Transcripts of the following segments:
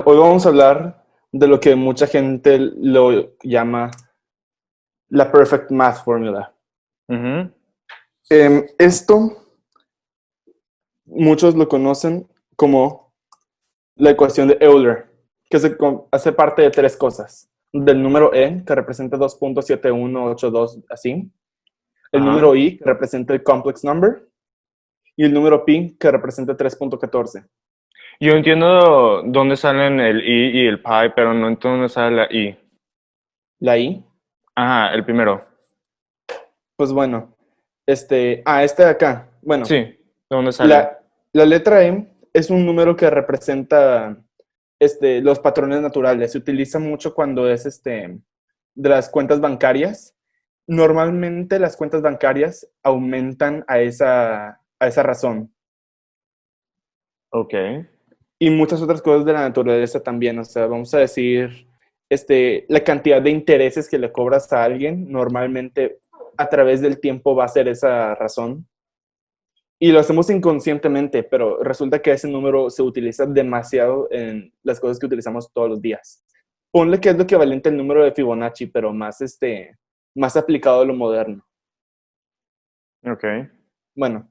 Hoy vamos a hablar de lo que mucha gente lo llama la Perfect Math Formula. Ujú. Esto muchos lo conocen como la ecuación de Euler, que hace parte de tres cosas. Del número E, que representa 2.7182, así. El Ajá. número I, que representa el complex number. Y el número pi, que representa 3.14. Yo entiendo dónde salen el i y el pi, pero no entiendo dónde sale la i. La I, Ajá, el primero. pues bueno, este de acá. Sí, Bueno, ¿de dónde sale? la letra E es un número que representa los patrones naturales. Se utiliza mucho cuando es de las cuentas bancarias. Normalmente las cuentas bancarias aumentan a esa razón. Ok. Y muchas otras cosas de la naturaleza también. O sea, vamos a decir, la cantidad de intereses que le cobras a alguien, normalmente a través del tiempo va a ser esa razón. Y lo hacemos inconscientemente, pero resulta que ese número se utiliza demasiado en las cosas que utilizamos todos los días. Ponle que es lo equivalente al número de Fibonacci, pero más aplicado a lo moderno. Ok. Bueno,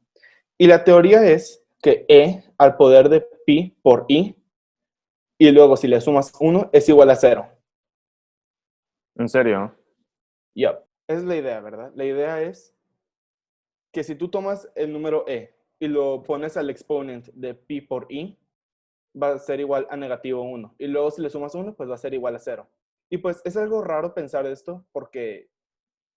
y la teoría es que E al poder de pi por I, y luego si le sumas 1 es igual a 0. ¿En serio? Yep. Esa es la idea, ¿verdad? La idea es que si tú tomas el número E y lo pones al exponent de pi por I, va a ser igual a -1. Y luego si le sumas 1, pues va a ser igual a 0. Y pues es algo raro pensar esto porque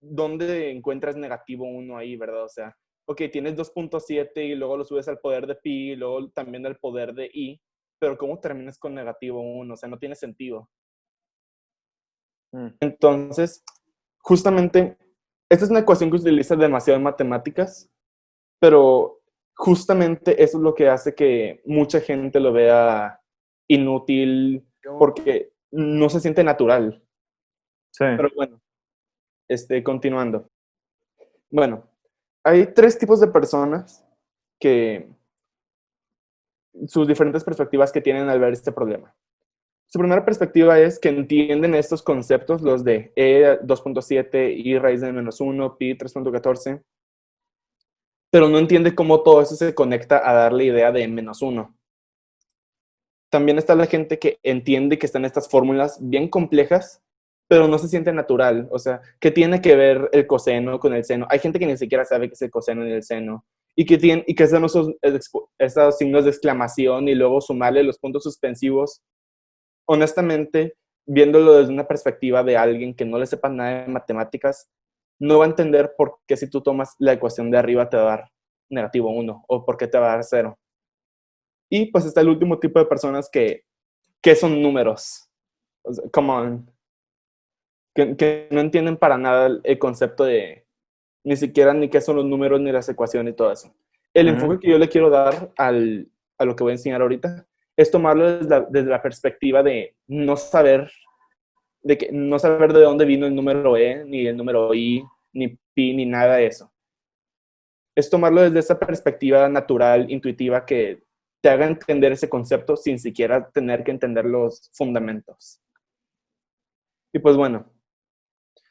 ¿dónde encuentras -1 ahí, verdad? O sea, ok, tienes 2.7 y luego lo subes al poder de pi y luego también al poder de i, pero ¿cómo terminas con -1? O sea, no tiene sentido. Mm. Entonces, justamente, esta es una ecuación que se utiliza demasiado en matemáticas, pero justamente eso es lo que hace que mucha gente lo vea inútil porque no se siente natural. Sí. Pero bueno, continuando. Bueno, hay tres tipos de personas que sus diferentes perspectivas que tienen al ver este problema. Su primera perspectiva es que entienden estos conceptos, los de E 2.7, I raíz de -1, pi 3.14, pero no entiende cómo todo eso se conecta a darle idea de -1. También está la gente que entiende que están estas fórmulas bien complejas, pero no se siente natural. O sea, ¿qué tiene que ver el coseno con el seno? Hay gente que ni siquiera sabe qué es el coseno y el seno. Y que son esos signos de exclamación y luego sumarle los puntos suspensivos. Honestamente, viéndolo desde una perspectiva de alguien que no le sepa nada de matemáticas, no va a entender por qué si tú tomas la ecuación de arriba te va a dar -1 o por qué te va a dar 0. Y pues está el último tipo de personas que son números. O sea, come on. Que no entienden para nada el concepto de ni siquiera ni qué son los números ni las ecuaciones y todo eso. El Ujú. enfoque que yo le quiero dar a lo que voy a enseñar ahorita es tomarlo desde la perspectiva de no saber de dónde vino el número E, ni el número I, ni pi, ni nada de eso. Es tomarlo desde esa perspectiva natural, intuitiva, que te haga entender ese concepto sin siquiera tener que entender los fundamentos. Y pues bueno,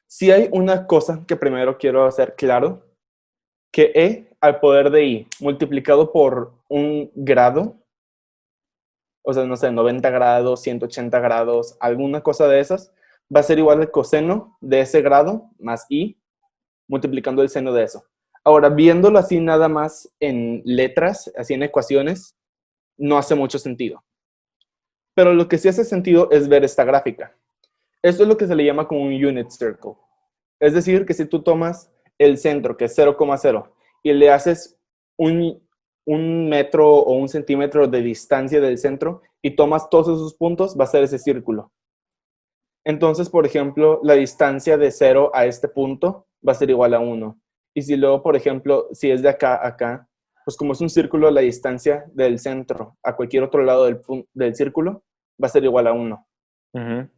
si hay una cosa que primero quiero hacer claro, que E al poder de I multiplicado por un grado, o sea, no sé, 90 grados, 180 grados, alguna cosa de esas, va a ser igual al coseno de ese grado más I multiplicando el seno de eso. Ahora, viéndolo así nada más en letras, así en ecuaciones, no hace mucho sentido. Pero lo que sí hace sentido es ver esta gráfica. Esto es lo que se le llama como un unit circle. Es decir, que si tú tomas el centro, que es 0,0, y le haces un metro o un centímetro de distancia del centro y tomas todos esos puntos, va a ser ese círculo. Entonces, por ejemplo, la distancia de 0 a este punto va a ser igual a 1. Y si luego, por ejemplo, si es de acá a acá, pues como es un círculo, la distancia del centro a cualquier otro lado del círculo va a ser igual a 1. Ujú.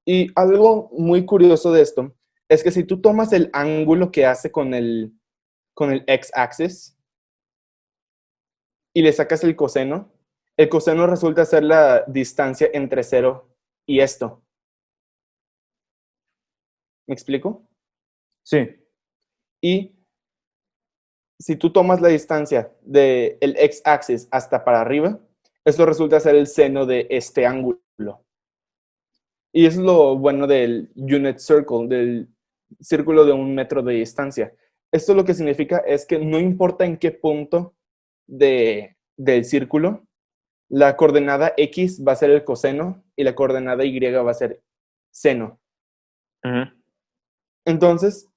Y algo muy curioso de esto es que si tú tomas el ángulo que hace con el x-axis y le sacas el coseno, el coseno resulta ser la distancia entre 0 y esto. ¿Me explico? Sí. Y si tú tomas la distancia del x-axis hasta para arriba, eso resulta ser el seno de este ángulo. Y eso es lo bueno del unit circle, del círculo de 1 metro de distancia. Esto lo que significa es que no importa en qué punto del círculo, la coordenada x va a ser el coseno y la coordenada y va a ser seno. Entonces,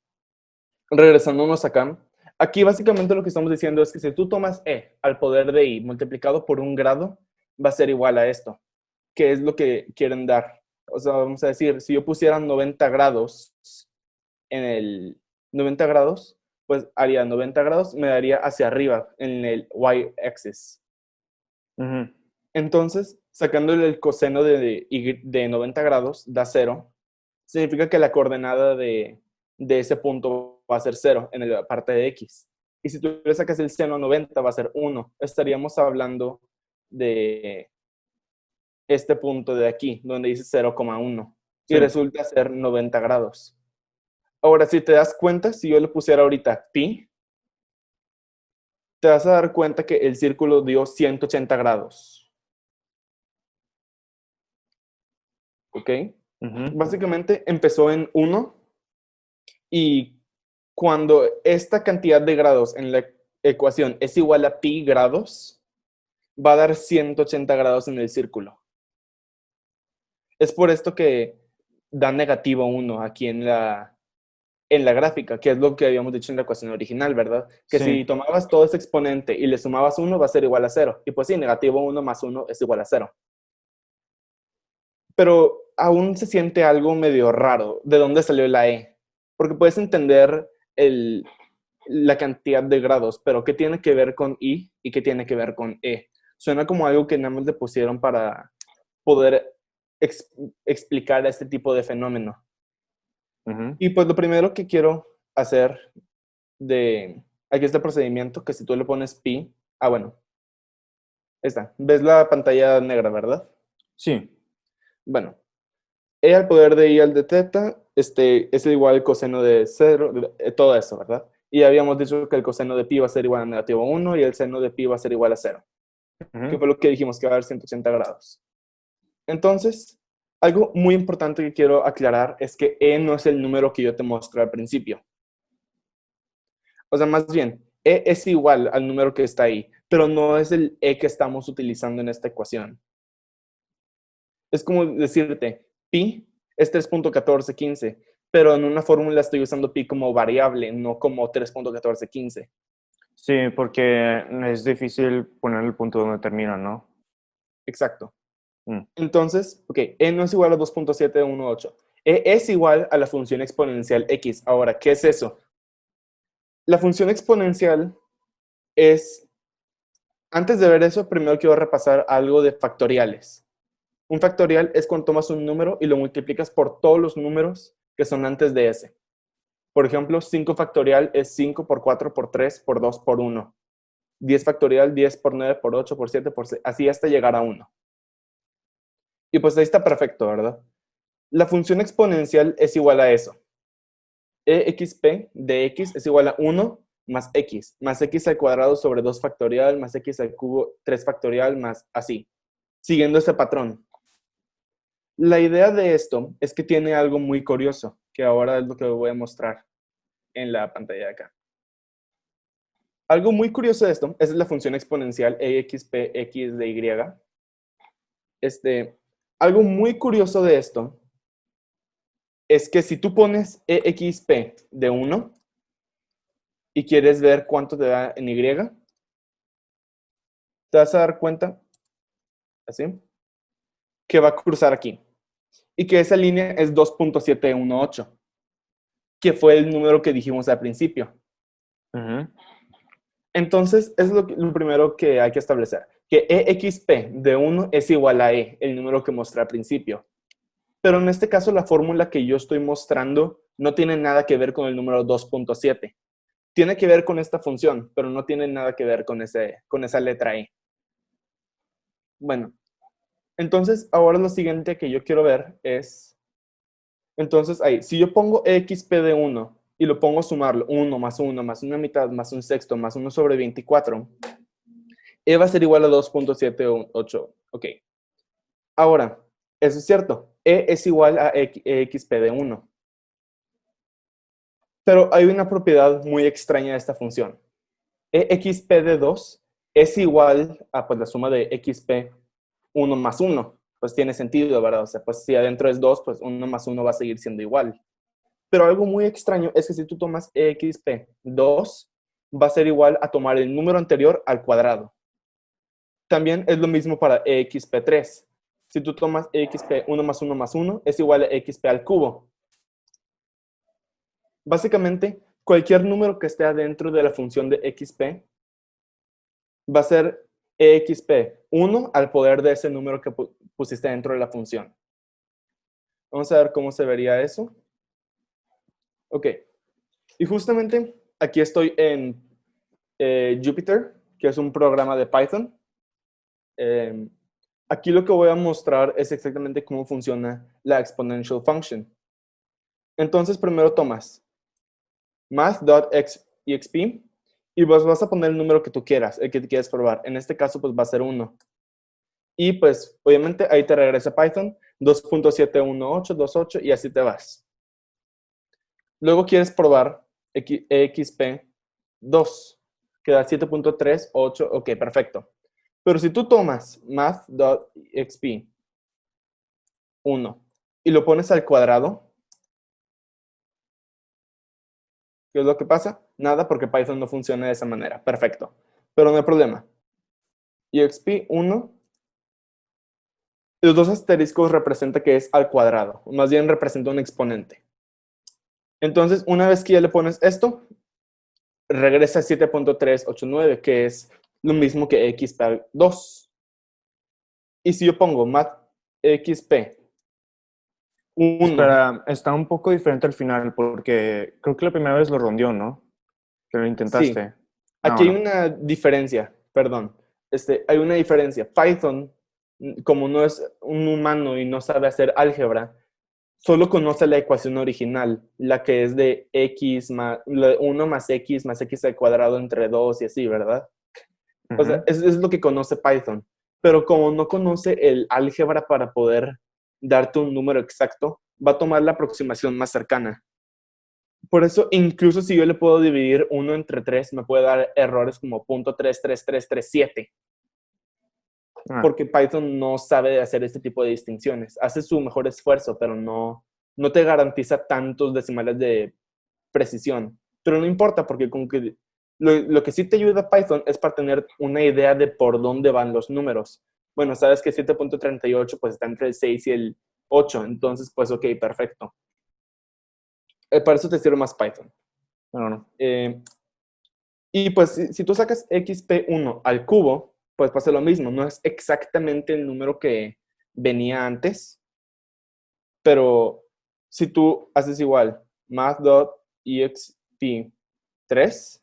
regresándonos acá, aquí básicamente lo que estamos diciendo es que si tú tomas e al poder de i multiplicado por 1 grado, va a ser igual a esto, que es lo que quieren dar. O sea, vamos a decir, si yo pusiera 90 grados en el 90 grados, pues haría 90 grados, me daría hacia arriba en el y-axis. Entonces, sacándole el coseno de 90 grados, da 0. Significa que la coordenada de ese punto va a ser 0 en la parte de x. Y si tú le sacas el seno a 90, va a ser 1. Estaríamos hablando de este punto de aquí, donde dice 0,1. Y resulta ser 90 grados. Ahora, si te das cuenta, si yo le pusiera ahorita pi, te vas a dar cuenta que el círculo dio 180 grados. ¿Ok? Básicamente empezó en 1 y cuando esta cantidad de grados en la ecuación es igual a pi grados, va a dar 180 grados en el círculo. Es por esto que da negativo 1 aquí en la gráfica, que es lo que habíamos dicho en la ecuación original, ¿verdad? Que si tomabas todo ese exponente y le sumabas 1, va a ser igual a 0. Y pues sí, negativo 1 más 1 es igual a 0. Pero aún se siente algo medio raro. ¿De dónde salió la e? Porque puedes entender la cantidad de grados, pero ¿qué tiene que ver con i y qué tiene que ver con e? Suena como algo que nada más le pusieron para poder explicar este tipo de fenómeno. Y pues lo primero que quiero hacer aquí está el procedimiento, que si tú le pones pi, bueno, está. ¿Ves la pantalla negra, verdad? Sí. Bueno, e al poder de i al de teta, es igual al coseno de 0, todo eso, ¿verdad? Y habíamos dicho que el coseno de pi va a ser igual a negativo 1 y el seno de pi va a ser igual a 0. Que fue lo que dijimos, que va a dar 180 grados. Entonces, algo muy importante que quiero aclarar es que e no es el número que yo te mostré al principio. O sea, más bien, e es igual al número que está ahí, pero no es el e que estamos utilizando en esta ecuación. Es como decirte, pi es 3.1415, pero en una fórmula estoy usando pi como variable, no como 3.1415. Sí, porque es difícil poner el punto donde termina, ¿no? Exacto. Entonces, ok, e no es igual a 2.718. E es igual a la función exponencial x. Ahora, ¿qué es eso? La función exponencial es... Antes de ver eso, primero quiero repasar algo de factoriales. Un factorial es cuando tomas un número y lo multiplicas por todos los números que son antes de ese. Por ejemplo, 5 factorial es 5 por 4 por 3 por 2 por 1. 10 factorial, 10 por 9 por 8 por 7 por 6, así hasta llegar a 1. Y pues ahí está perfecto, ¿verdad? La función exponencial es igual a eso. exp de x es igual a 1 más x al cuadrado sobre 2 factorial, más x al cubo 3 factorial, más así, siguiendo ese patrón. La idea de esto es que tiene algo muy curioso, que ahora es lo que voy a mostrar en la pantalla de acá. Algo muy curioso de esto es la función exponencial exp x de y. Algo muy curioso de esto es que si tú pones exp de 1 y quieres ver cuánto te da en y, te vas a dar cuenta, así, que va a cruzar aquí. Y que esa línea es 2.718, que fue el número que dijimos al principio. Entonces, es lo primero que hay que establecer. Que exp de 1 es igual a e, el número que mostré al principio. Pero en este caso, la fórmula que yo estoy mostrando no tiene nada que ver con el número 2.7. Tiene que ver con esta función, pero no tiene nada que ver con esa letra e. Bueno, entonces ahora lo siguiente que yo quiero ver es, entonces ahí, si yo pongo xp de 1 y lo pongo a sumarlo, 1 más 1 más una mitad más un sexto más 1 sobre 24, e va a ser igual a 2.78. Ok. Ahora, eso es cierto. E es igual a xp de 1. Pero hay una propiedad muy extraña de esta función. Exp de 2 es igual a pues, la suma de xp 1 más 1. Pues tiene sentido, ¿verdad? O sea, pues si adentro es 2, pues 1 más 1 va a seguir siendo igual. Pero algo muy extraño es que si tú tomas exp 2, va a ser igual a tomar el número anterior al cuadrado. También es lo mismo para exp 3. Si tú tomas exp 1 más 1 más 1, es igual a exp al cubo. Básicamente, cualquier número que esté adentro de la función de xp va a ser exp 1 al poder de ese número que pusiste dentro de la función. Vamos a ver cómo se vería eso. Ok. Y justamente aquí estoy en Jupyter, que es un programa de Python. Aquí lo que voy a mostrar es exactamente cómo funciona la exponential function. Entonces, primero tomas math.exp y pues vas a poner el número que tú quieras, el que te quieras probar. En este caso, pues va a ser 1. Y pues, obviamente, ahí te regresa Python 2.71828 y así te vas. Luego quieres probar exp2, que da 7.38, ok, perfecto. Pero si tú tomas math.exp 1 y lo pones al cuadrado, ¿qué es lo que pasa? Nada, porque Python no funciona de esa manera. Perfecto. Pero no hay problema. exp1, los dos asteriscos representan que es al cuadrado. Más bien representa un exponente. Entonces, una vez que ya le pones esto, regresa a 7.389, que es lo mismo que xp2. Y si yo pongo math xp 1, Espera, está un poco diferente al final porque creo que la primera vez lo rondió, ¿no? Que lo sí, intentaste. Ah, aquí hay bueno. una diferencia, perdón. Hay una diferencia. Python, como no es un humano y no sabe hacer álgebra, solo conoce la ecuación original, la que es de x más 1 más x al cuadrado entre 2 y así, ¿verdad? O sea, es lo que conoce Python. Pero como no conoce el álgebra para poder darte un número exacto, va a tomar la aproximación más cercana. Por eso, incluso si yo le puedo dividir 1 entre 3, me puede dar errores como .33337, Ah, porque Python no sabe hacer este tipo de distinciones. Hace su mejor esfuerzo, pero no te garantiza tantos decimales de precisión. Pero no importa, porque con que lo que sí te ayuda Python es para tener una idea de por dónde van los números. Bueno, sabes que 7.38 pues está entre el 6 y el 8, entonces pues ok, perfecto. Para eso te sirve más Python. bueno. Y pues si tú sacas xp1 al cubo, pues pasa lo mismo. No es exactamente el número que venía antes, pero si tú haces igual math.exp3,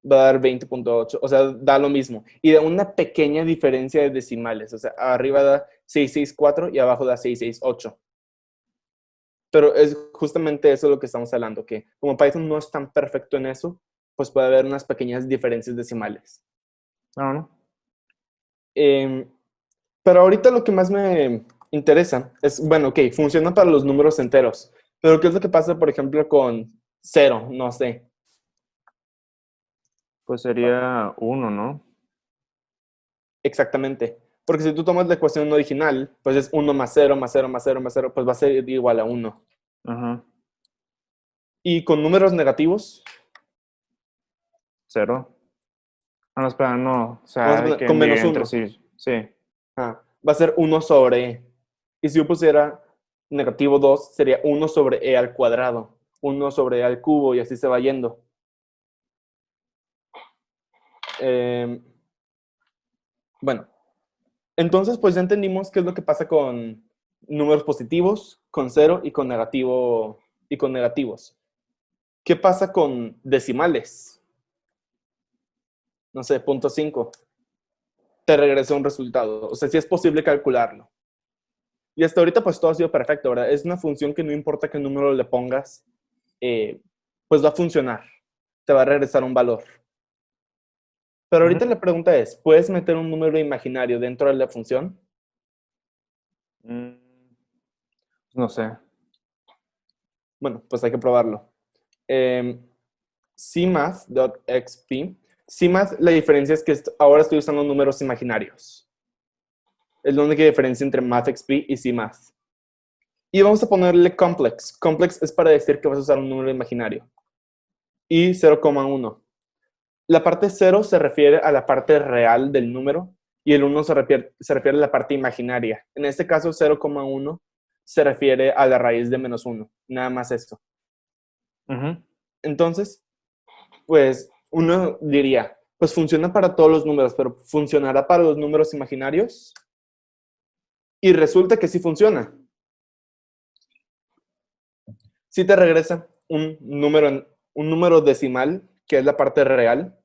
va a dar 20.8, o sea, da lo mismo. Y da una pequeña diferencia de decimales, o sea, arriba da 664 y abajo da 668. Pero es justamente eso lo que estamos hablando, que como Python no es tan perfecto en eso, pues puede haber unas pequeñas diferencias decimales. No. Eh, pero ahorita lo que más me interesa es, bueno, ok, funciona para los números enteros, pero ¿qué es lo que pasa, por ejemplo, con cero? No sé. Pues sería 1, ¿no? Exactamente. Porque si tú tomas la ecuación original, pues es 1 más cero más cero más cero más cero, pues va a ser igual a 1. Ajá. Y con números negativos, 0. Ah, no, espera, no. O vamos sea, a de poner que con menos entre 1. sí. Sí. Va a ser 1 sobre e. Y si yo pusiera negativo 2, sería 1 sobre e al cuadrado, 1 sobre e al cubo y así se va yendo. Bueno, entonces pues ya entendimos qué es lo que pasa con números positivos, con cero y con negativo y con negativos. ¿Qué pasa con decimales? No sé, .5. te regresa un resultado. O sea, sí es posible calcularlo. Y hasta ahorita pues todo ha sido perfecto, ¿verdad? Es una función que no importa qué número le pongas, pues va a funcionar. Te va a regresar un valor. Pero ahorita la pregunta es, ¿puedes meter un número imaginario dentro de la función? Mm, no sé. Bueno, pues hay que probarlo. cmath.xp. Cmath, la diferencia es que ahora estoy usando números imaginarios. Es la única diferencia entre mathxp y cmath. Y vamos a ponerle complex. Complex es para decir que vas a usar un número imaginario. Y 0,1. La parte 0 se refiere a la parte real del número y el 1 se refiere a la parte imaginaria. En este caso, 0,1 se refiere a la raíz de menos 1. Nada más esto. Entonces, pues uno diría, pues funciona para todos los números, pero ¿funcionará para los números imaginarios? Y resulta que sí funciona. Sí te regresa un número decimal, que es la parte real,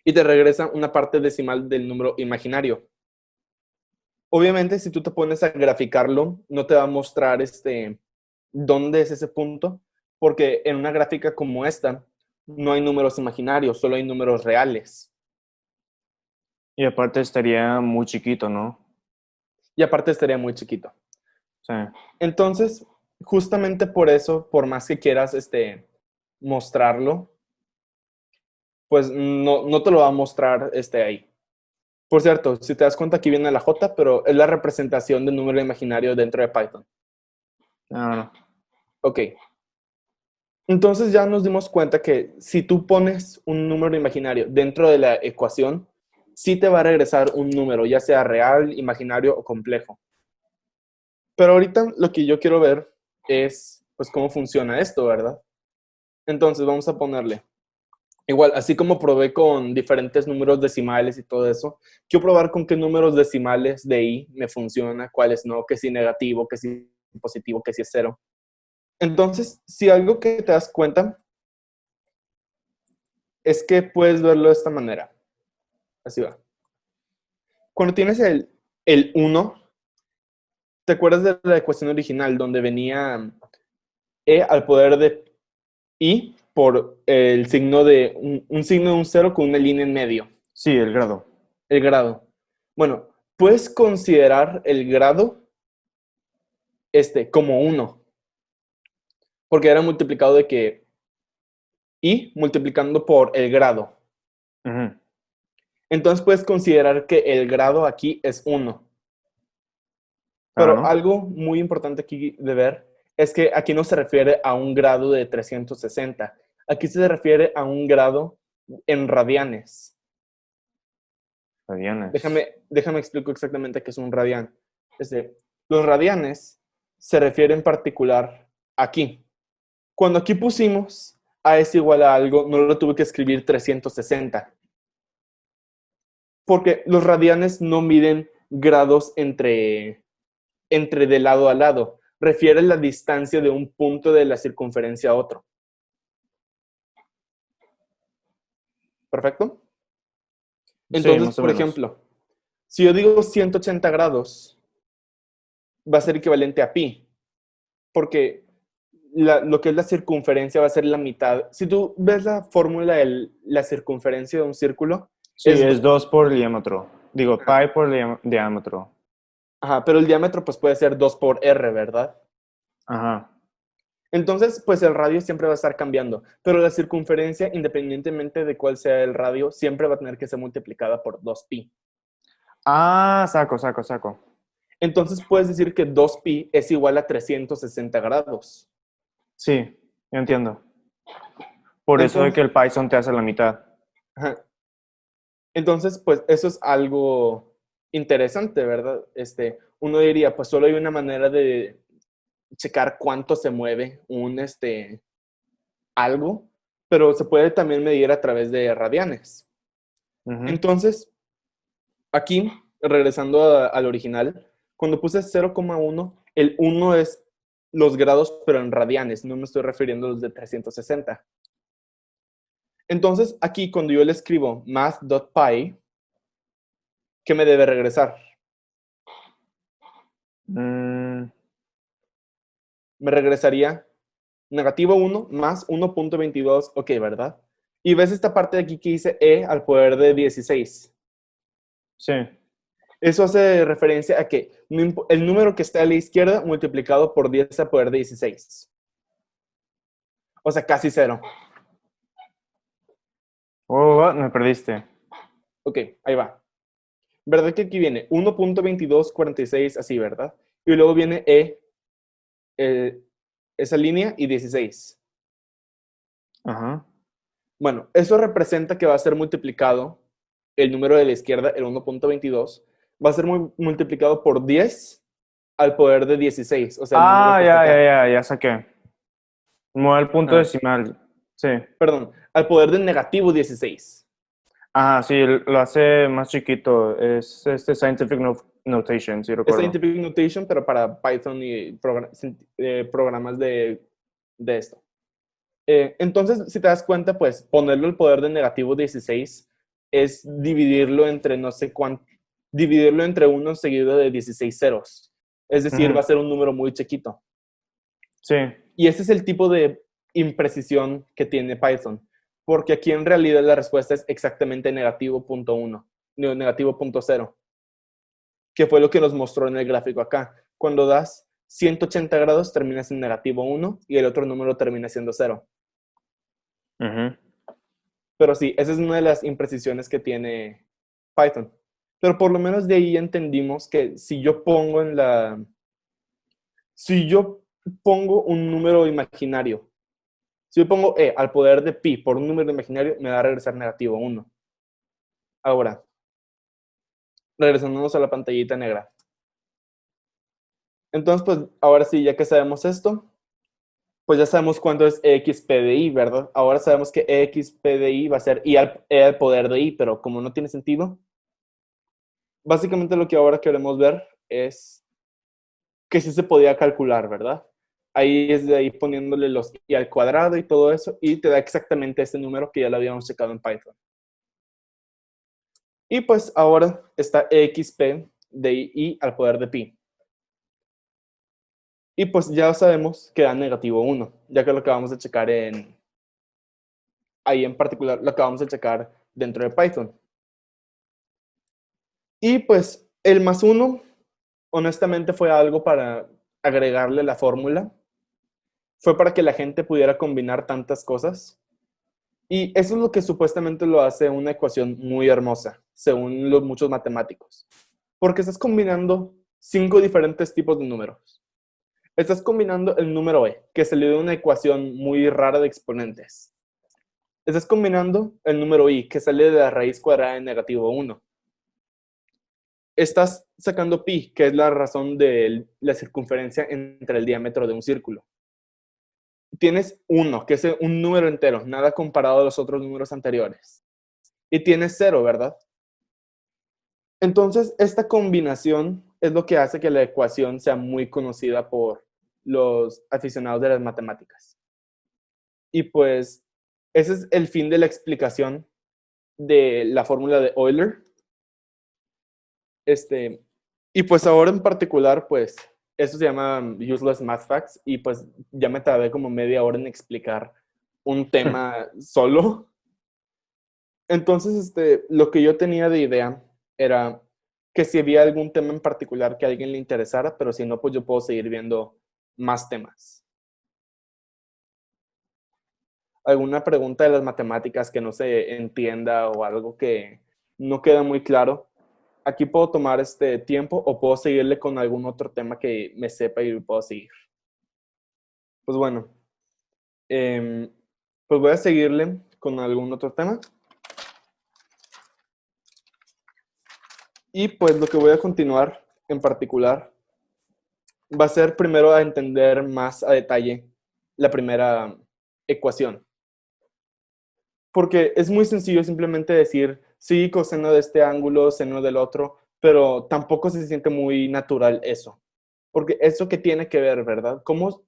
y te regresa una parte decimal del número imaginario. Obviamente, si tú te pones a graficarlo, no te va a mostrar dónde es ese punto, porque en una gráfica como esta, no hay números imaginarios, solo hay números reales. Y aparte estaría muy chiquito, ¿no? Y aparte estaría muy chiquito. Sí. Entonces, justamente por eso, por más que quieras mostrarlo, pues no te lo va a mostrar ahí. Por cierto, si te das cuenta, aquí viene la J, pero es la representación del número imaginario dentro de Python. No. Ok. Entonces ya nos dimos cuenta que si tú pones un número imaginario dentro de la ecuación, sí te va a regresar un número, ya sea real, imaginario o complejo. Pero ahorita lo que yo quiero ver es, pues, cómo funciona esto, ¿verdad? Entonces vamos a ponerle, igual, así como probé con diferentes números decimales y todo eso, quiero probar con qué números decimales de i me funciona, cuáles no, que si negativo, que si positivo, que si es cero. Entonces, si algo que te das cuenta es que puedes verlo de esta manera. Así va. Cuando tienes el 1, ¿te acuerdas de la ecuación original donde venía e al poder de i por el signo de un signo de un cero con una línea en medio? Sí, el grado. El grado. Bueno, puedes considerar el grado como 1, porque era multiplicado de que i multiplicando por el grado. Entonces puedes considerar que el grado aquí es 1. Claro, Pero ¿no? algo muy importante aquí de ver es que aquí no se refiere a un grado de 360. Aquí se refiere a un grado en radianes. Radianes. Déjame explico exactamente qué es un radián. Los radianes se refieren en particular aquí. Cuando aquí pusimos a es igual a algo, no lo tuve que escribir 360. Porque los radianes no miden grados entre de lado a lado. Refiere la distancia de un punto de la circunferencia a otro. ¿Perfecto? Sí, Entonces, más o por menos. ejemplo, si yo digo 180 grados, va a ser equivalente a pi, porque lo que es la circunferencia va a ser la mitad. Si tú ves la fórmula de la circunferencia de un círculo, Sí, es... es 2 por diámetro. Digo, Ajá, pi por diámetro. ajá, pero el diámetro pues puede ser 2 por r, ¿verdad? Ajá. Entonces, pues el radio siempre va a estar cambiando, pero la circunferencia, independientemente de cuál sea el radio, siempre va a tener que ser multiplicada por 2pi. Ah, saco. Entonces puedes decir que 2pi es igual a 360 grados. Sí, yo entiendo. Por eso de que Entonces, el Python te hace la mitad. ajá. Entonces, pues eso es algo interesante, ¿verdad? Uno diría, pues solo hay una manera de checar cuánto se mueve algo, pero se puede también medir a través de radianes. Entonces, aquí, regresando al original, cuando puse 0,1, el 1 es los grados, pero en radianes, no me estoy refiriendo a los de 360. Entonces, aquí, cuando yo le escribo math.py, ¿qué me debe regresar? Mm, Me regresaría negativo 1 más 1.22, ok, ¿verdad? Y ves esta parte de aquí que dice e al poder de 16. sí. Eso hace referencia a que el número que está a la izquierda multiplicado por 10 al poder de 16. O sea, casi cero. Oh, me perdiste. Ok, ahí va. ¿Verdad que aquí viene 1.2246 así, verdad? Y luego viene eh, esa línea y 16. Ajá. Bueno, eso representa que va a ser multiplicado el número de la izquierda, el 1.22, va a ser multiplicado por 10 al poder de 16, o sea, el número Ah, que está ya, ya, acá. ya, ya saqué. Mueve el punto Ah, decimal. Sí. perdón, al poder de negativo 16. Ah, sí, lo hace más chiquito. Es este Scientific Notation, sí Es recuerdo. Scientific Notation, pero para Python y programas de esto. Entonces, si te das cuenta, pues ponerlo al poder de negativo 16 es dividirlo entre no sé cuánto, dividirlo entre uno seguido de 16 ceros. Es decir, va a Ujú. ser un número muy chiquito. Sí. Y ese es el tipo de imprecisión que tiene Python, porque aquí en realidad la respuesta es exactamente negativo punto uno, no, negativo punto cero, que fue lo que nos mostró en el gráfico acá. Cuando das 180 grados terminas en negativo 1 y el otro número termina siendo cero. Ujú. Pero sí, esa es una de las imprecisiones que tiene Python. Pero por lo menos de ahí entendimos que si yo pongo un número imaginario, si yo pongo e al poder de pi por un número imaginario, me va a regresar negativo 1. Ahora, regresándonos a la pantallita negra. Entonces, pues ahora sí, ya que sabemos esto, pues ya sabemos cuánto es EXPDI, ¿verdad? Ahora sabemos que EXPDI va a ser e al poder de i, pero como no tiene sentido, básicamente lo que ahora queremos ver es que sí se podía calcular, ¿verdad? Ahí es de ahí poniéndole los i al cuadrado y todo eso, y te da exactamente este número que ya lo habíamos checado en Python. Y pues ahora está exp de i al poder de pi. Y pues ya sabemos que da negativo 1, ya que lo acabamos de checar ahí en particular, lo acabamos de checar dentro de Python. Y pues el más 1, honestamente fue algo para agregarle la fórmula. Fue para que la gente pudiera combinar tantas cosas. Y eso es lo que supuestamente lo hace una ecuación muy hermosa, según muchos matemáticos. Porque estás combinando 5 diferentes tipos de números. Estás combinando el número e, que salió de una ecuación muy rara de exponentes. Estás combinando el número i, que sale de la raíz cuadrada de negativo 1. Estás sacando pi, que es la razón de la circunferencia entre el diámetro de un círculo. Tienes 1, que es un número entero, nada comparado a los otros números anteriores. Y tienes 0, ¿verdad? Entonces, esta combinación es lo que hace que la ecuación sea muy conocida por los aficionados de las matemáticas. Y pues, ese es el fin de la explicación de la fórmula de Euler. Y pues ahora en particular, pues, eso se llama Useless Math Facts, y pues ya me tardé como media hora en explicar un tema solo. Entonces, lo que yo tenía de idea era que si había algún tema en particular que a alguien le interesara, pero si no, pues yo puedo seguir viendo más temas. ¿Alguna pregunta de las matemáticas que no se entienda o algo que no queda muy claro? Aquí puedo tomar este tiempo o puedo seguirle con algún otro tema que me sepa y puedo seguir. Pues bueno, em, pues voy a seguirle con algún otro tema. Y pues lo que voy a continuar en particular va a ser primero a entender más a detalle la primera ecuación. Porque es muy sencillo simplemente decir, sí, coseno de este ángulo, seno del otro, pero tampoco se siente muy natural eso. Porque eso que tiene que ver, ¿verdad? ¿Cómo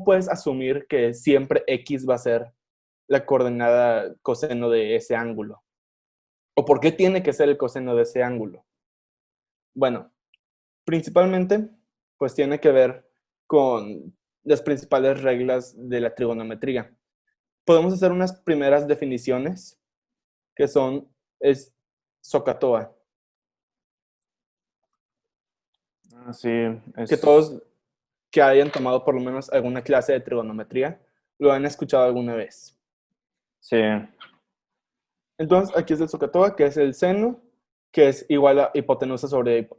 puedes asumir que siempre X va a ser la coordenada coseno de ese ángulo? O por qué tiene que ser el coseno de ese ángulo? Bueno, principalmente, pues tiene que ver con las principales reglas de la trigonometría. Podemos hacer unas primeras definiciones que son, es SOHCAHTOA, Sí, que todos que hayan tomado por lo menos alguna clase de trigonometría lo han escuchado alguna vez. sí, Entonces, aquí es el SOHCAHTOA, que es el seno, que es igual a hipotenusa sobre,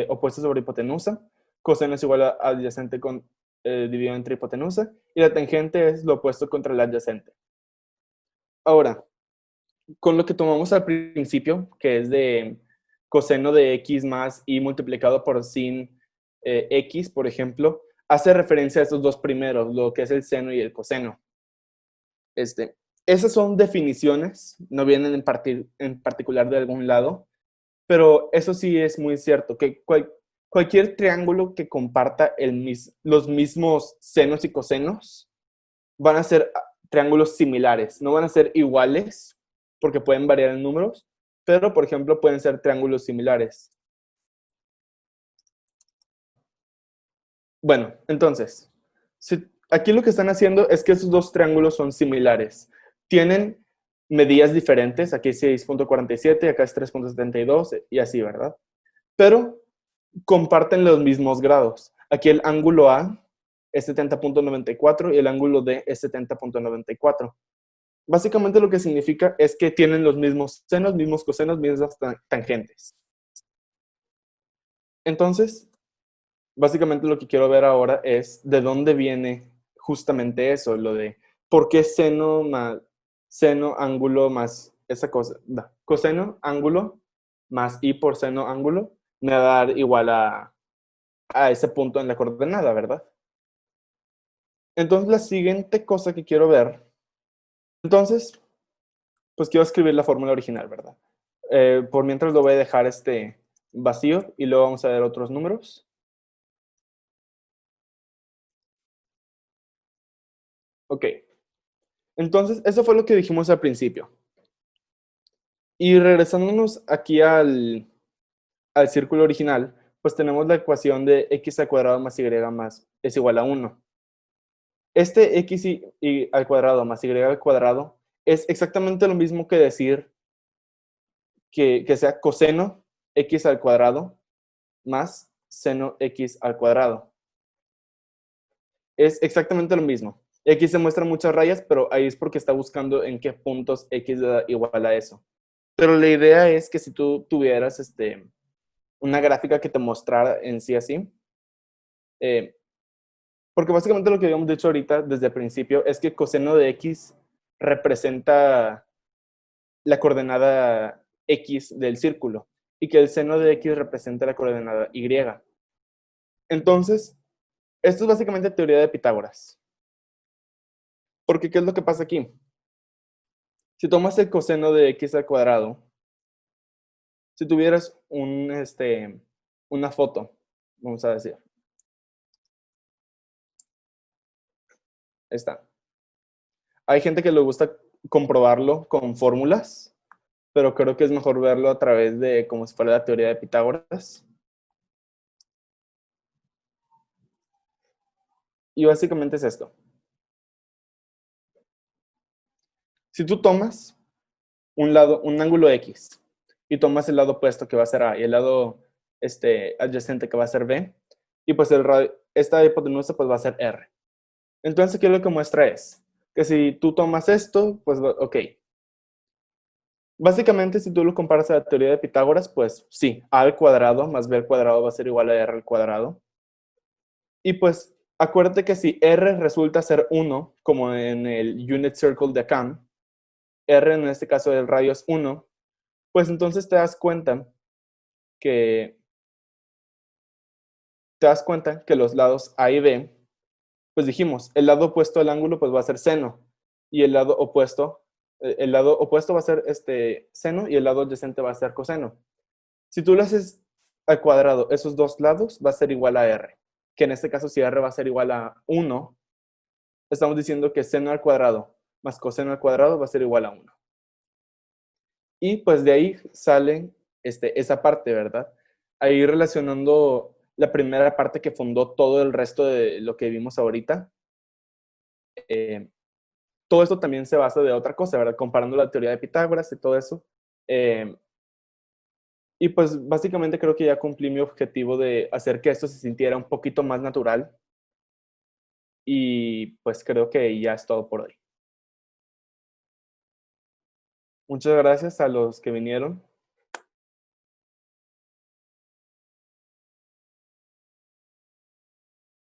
opuesta sobre hipotenusa. Coseno es igual a adyacente dividido entre hipotenusa. Y la tangente es lo opuesto contra la adyacente. Ahora, con lo que tomamos al principio, que es de coseno de x más y multiplicado por sin x, por ejemplo, hace referencia a estos dos primeros, lo que es el seno y el coseno. Esas son definiciones, no vienen en particular de algún lado, pero eso sí es muy cierto, que cualquier triángulo que comparta los mismos senos y cosenos van a ser triángulos similares, no van a ser iguales, porque pueden variar en números, pero por ejemplo pueden ser triángulos similares. Bueno, entonces, aquí lo que están haciendo es que esos dos triángulos son similares. Tienen medidas diferentes, aquí es 6.47, acá es 3.72 y así, ¿verdad? Pero comparten los mismos grados. Aquí el ángulo A es 70.94 y el ángulo D es 70.94. Básicamente lo que significa es que tienen los mismos senos, mismos cosenos, mismas tangentes. Entonces, básicamente lo que quiero ver ahora es de dónde viene justamente eso, lo de por qué seno más seno, ángulo más esa cosa, coseno, ángulo más y por seno, ángulo, me va a dar igual a ese punto en la coordenada, ¿verdad? Entonces la siguiente cosa que quiero ver, entonces, pues quiero escribir la fórmula original, ¿verdad? Por mientras lo voy a dejar vacío y luego vamos a ver otros números. Ok, entonces eso fue lo que dijimos al principio. Y regresándonos aquí al círculo original, pues tenemos la ecuación de x al cuadrado más y más es igual a 1. Este x al cuadrado más y al cuadrado es exactamente lo mismo que decir que sea coseno x al cuadrado más seno x al cuadrado. Es exactamente lo mismo. Aquí se muestran muchas rayas, pero ahí es porque está buscando en qué puntos x da igual a eso. Pero la idea es que si tú tuvieras una gráfica que te mostrara en sí así, porque básicamente lo que habíamos dicho ahorita desde el principio es que coseno de x representa la coordenada x del círculo y que el seno de x representa la coordenada y. Entonces, esto es básicamente teoría de Pitágoras. Porque, ¿qué es lo que pasa aquí? Si tomas el coseno de x al cuadrado, si tuvieras una foto, vamos a decir, esta. Hay gente que le gusta comprobarlo con fórmulas, pero creo que es mejor verlo a través de como si fuera la teoría de Pitágoras. Y básicamente es esto. Si tú tomas un ángulo X y tomas el lado opuesto que va a ser A y el lado adyacente que va a ser B, y pues esta hipotenusa pues va a ser R. Entonces aquí lo que muestra es que si tú tomas esto, pues ok. Básicamente si tú lo comparas a la teoría de Pitágoras, pues sí, A al cuadrado más B al cuadrado va a ser igual a R al cuadrado. Y pues acuérdate que si R resulta ser 1, como en el unit circle de acá, R en este caso del radio es 1, pues entonces te das cuenta que los lados A y B, pues dijimos, el lado opuesto al ángulo pues va a ser seno y el lado opuesto va a ser seno y el lado adyacente va a ser coseno. Si tú lo haces al cuadrado, esos dos lados va a ser igual a R, que en este caso si R va a ser igual a 1, estamos diciendo que seno al cuadrado más coseno al cuadrado va a ser igual a 1. Y pues de ahí sale esa parte, ¿verdad? Ahí relacionando la primera parte que fundó todo el resto de lo que vimos ahorita. Todo esto también se basa de otra cosa, ¿verdad? Comparando la teoría de Pitágoras y todo eso. Y pues básicamente creo que ya cumplí mi objetivo de hacer que esto se sintiera un poquito más natural. Y pues creo que ya es todo por hoy. Muchas gracias a los que vinieron.